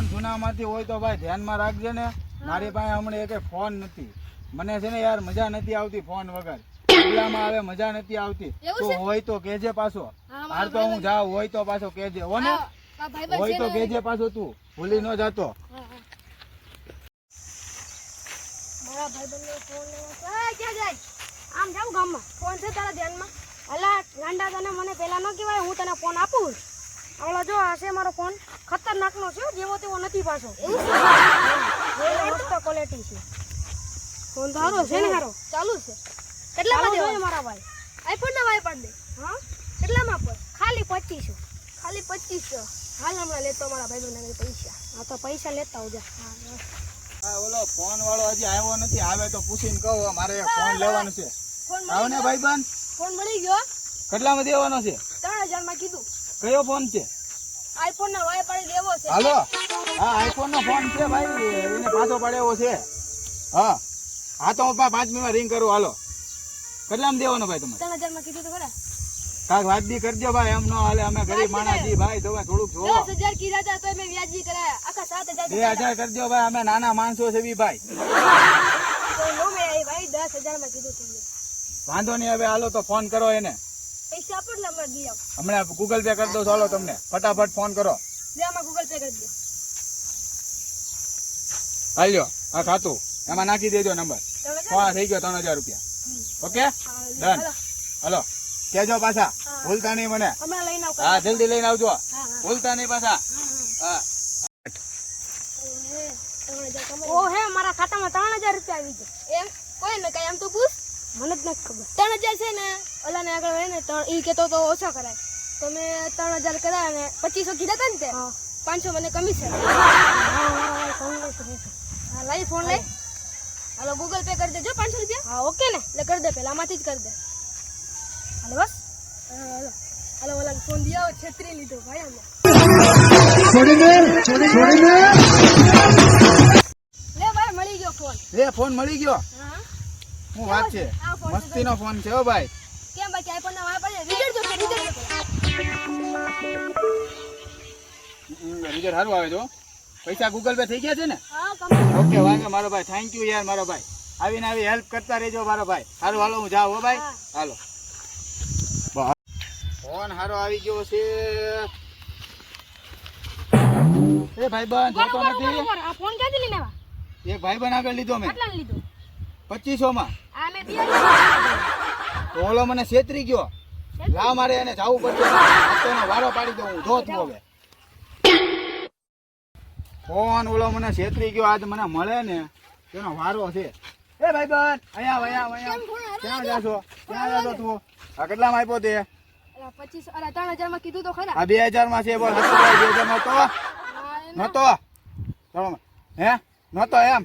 Phone જૂનામાંથી હોય તો ભાઈ ધ્યાનમાં રાખજે ને. મારી પાસે હમણાં એક ફોન નથી. મને છે ને યાર મજા નથી આવતી ફોન વગર. માં આવે મજા નથી આવતી. તો હોય તો કેજે પાછો. હાર તો હું જાઉં, હોય તો પાછો કેજે. હો ને હોય તો કેજે પાછો, તું ભૂલી ન જાતો. મારા ભાઈબંધનો ફોન લેવા ક્યાં જાય? આમ જાઉં ગામમાં. ફોન છે તારા ધ્યાનમાં? અલા ગાંડા, તને મને પેલા ન કહેવાય, હું તને ફોન આપું. ઓલો જો આ છે મારો ફોન, ખતરનાકનો છે, જેવો તેવો નથી પાછો. એવું છે? મસ્ત ક્વોલિટી છે. ફોન તો સારો છે ને? સારો ચાલુ છે. કેટલામાં દેવો મારા ભાઈ? આઈફોન ના વાય પાડ દે. હા કેટલામાં પર? ખાલી 2500. ખાલી 2500? હાલ હમણાં લેતો મારા ભાઈબંધને પૈસા. હા તો પૈસા લેતા આવજા. હા ઓલો ફોન વાળો હજી આવ્યો નથી. આવે તો પૂછીને કહું મારે ફોન લેવાનો છે. આવો ને ભાઈબંધ. ફોન મળી ગયો. કેટલામાં દેવાનો છે? 3000 માં કીધું. કયો ફોન છે? આઈફોન ના વાય પાડી લેવો છે. હાલો, હા આઈફોન નો ફોન છે ભાઈ, એને પાછો પાડ્યો છે. હા હા તો હું 5 મિનિટમાં રિંગ કરું. હાલો, કેટલામાં દેવાનો ભાઈ તમારે? 3000 માં કીધું તો ખરા. કાંઈક વાત બી કરજો ભાઈ, એમ નો હાલે. અમે ગરીબ માણસ છીએ ભાઈ, તમે થોડુંક જોવો. 10000 કીધા હતા તો મેં વ્યાજબી કરાયા. આખા 7000 2000 કરજો ભાઈ, અમે નાના માણસો છે બી ભાઈ. તો નો મે આવી ભાઈ, 10000 માં કીધું છે. વાંધો નહીં, હવે હાલો તો ફોન કરો એને. પૈસા આપો એટલે હમણાં દી આવ. હમણાં ગૂગલ પે કરી દો. ચાલો તમને ફટાફટ ફોન કરો. લે આમાં ગૂગલ પે કરી દો. હાલ્યો આ ખાતું, એમાં નાખી દેજો નંબર. ફોન થઈ ગયો 3000 રૂપિયા. Okay done. હાલો કેજો પાછા, ભૂલતા નહીં મને. હમણાં લઈને આવ. હા જલ્દી લઈને આવજો, ભૂલતા નહીં પાછા. હા ઓ હે મારા ખાતામાં 3000 રૂપિયા આવી ગયા. એમ કોઈ ને કઈ, એમ તો પૂછ. મને જ નથી ખબર. 3000 છે ને, ઓલા ને આગળ હોય ને ઈ કેતો તો ઓછા કરાય. તો મેં 3000 કરાયા ને 2500 કીધા હતા ને તે 500 મને કમિશન. હા લઈ ફોન લઈ. હાલો ગૂગલ પે કરી દેજો 500 રૂપિયા. હા ઓકે ને, એટલે કરી દે, પેલા આમાંથી જ કરી દે. હાલો બસ. હાલો હાલો ઓલા ફોન દિયો, છેતરી લીધો ભાઈ અમે. લે ભાઈ મળી ગયો ફોન. લે ફોન મળી ગયો. હા હું વાત છે, મસ્તી નો ફોન છે હો ભાઈ. કેમ બાકી આઈફોન ના વાપરે રિઝલ્ટ જો રિઝલ્ટ રિઝલ્ટ સારું આવે તો. પૈસા ગૂગલ પે થઈ ગયા છે ને? હા કમ્પ્લીટ. ઓકે વાંધો મારો ભાઈ, થેન્ક યુ યાર મારો ભાઈ. આવીને આવી હેલ્પ કરતા રહેજો મારો ભાઈ. સારું હાલો હું જાઉં હો ભાઈ. હાલો ફોન સારો આવી ગયો છે. એ ભાઈબંધ જોતો નથી. આ ફોન ક્યાંથી લઈને આવ્યા? એક ભાઈબંધ આગળ લીધો મેં. કેટલા લીધો? 2500 માં. આ મે તો ઓલો મને છેતરી ગયો. લા મારે એને જવું પડશે. એનો વારો પાડી દઉં હું. જો તું હવે ફોન ઓલો મને છેતરી ગયો. આજ મને મળે ને તેનો વારો છે. એ ભાઈબંધ અહીંયા ક્યાં જાશો? ક્યાં જાશો તું? આ કેટલામાં આપ્યો તે? 25 અરે 3000 માં કીધું તો ખરા. આ 2000 માં છે. બોલ 2000 માં તો નતો. હે નતો એમ.